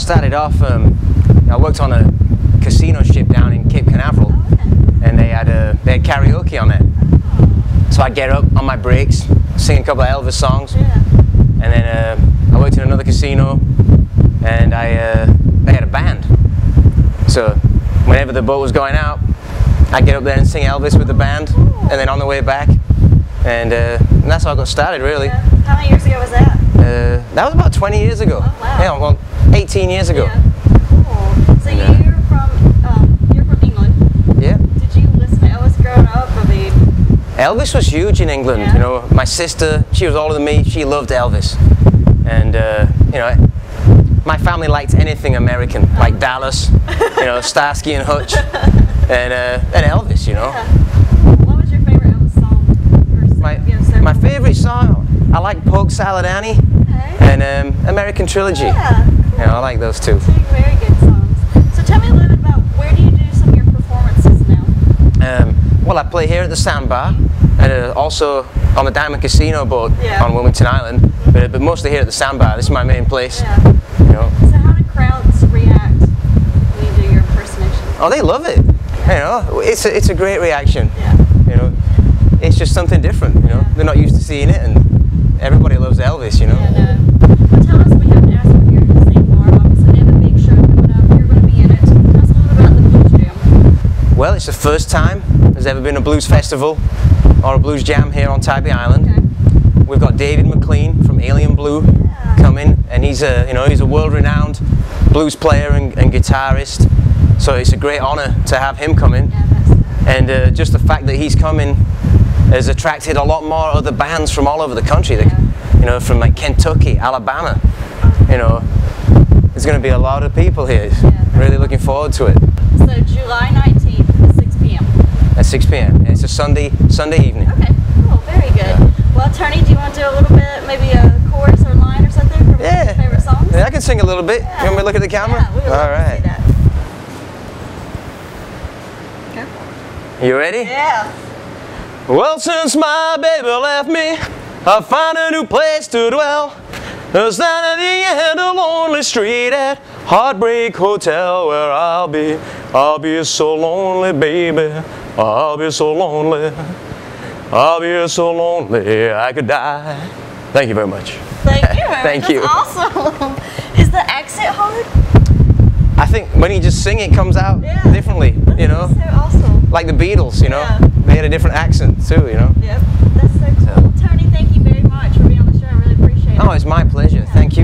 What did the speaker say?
started off, I worked on a casino ship down in Cape Canaveral, and they had karaoke on it. So I'd get up on my breaks, sing a couple of Elvis songs, and then I worked in another casino, and they had a band. So whenever the boat was going out, I'd get up there and sing Elvis with the band, and then on the way back, and that's how I got started, really. Yeah. How many years ago was that? That was about 20 years ago. Oh, wow. Yeah, well, 18 years ago. Yeah. Cool. So you're from England. Yeah. Did you listen to Elvis growing up? I mean, Elvis was huge in England. Yeah. You know, my sister, she was older than me. She loved Elvis, and you know, my family liked anything American, like Dallas, you know, Starsky and Hutch, and Elvis. You know. yeah. What was your favorite Elvis song? Or My favorite song, I like Polk Salad Annie and American Trilogy. Yeah. You know, I like those two. Two very good songs. So tell me a little bit about where do you do some of your performances now? Well, I play here at the Sandbar, and also on the Diamond Casino boat on Wilmington Island, but mostly here at the Sandbar. This is my main place. Yeah. You know. So how do crowds react when you do your impersonations? Oh, they love it. You know, it's a great reaction. Yeah. You know, it's just something different. You know, they're not used to seeing it, and everybody loves Elvis. You know. Well, tell us, we have to ask you here at the State Bar. Obviously, they have a big show coming up. You're going to be in it. Tell us a little bit about the Blues Jam. Well, it's the first time there's ever been a blues festival or a blues jam here on Tybee Island. Okay. We've got David McLean from Alien Blue coming, and he's a world-renowned blues player and guitarist. So it's a great honor to have him coming, and just the fact that he's coming has attracted a lot more other bands from all over the country. You know, from like Kentucky, Alabama. You know, there's going to be a lot of people here. Really looking forward to it. So July 19th at 6 p.m. At 6 p.m. It's a Sunday evening. Okay, cool, very good. Well, Tony, do you want to do a little bit, maybe a chorus or line or something from one of your favorite songs? Yeah, I can sing a little bit. You want me to look at the camera? Yeah, we would love to see that. You ready? Yeah. Well, since my baby left me, I found a new place to dwell. There's down at the end of lonely street at Heartbreak Hotel, where I'll be so lonely, baby. I'll be so lonely. I'll be so lonely I could die. Thank you very much. Thank you. Thank you. That's awesome. Is the accent hard? I think when you just sing, it comes out differently. You know, That's so awesome. like the Beatles. You know, they had a different accent too. You know. Yep. That's so cool. Tony, thank you very much for being on the show. I really appreciate it. Oh, it's my pleasure. Thank you.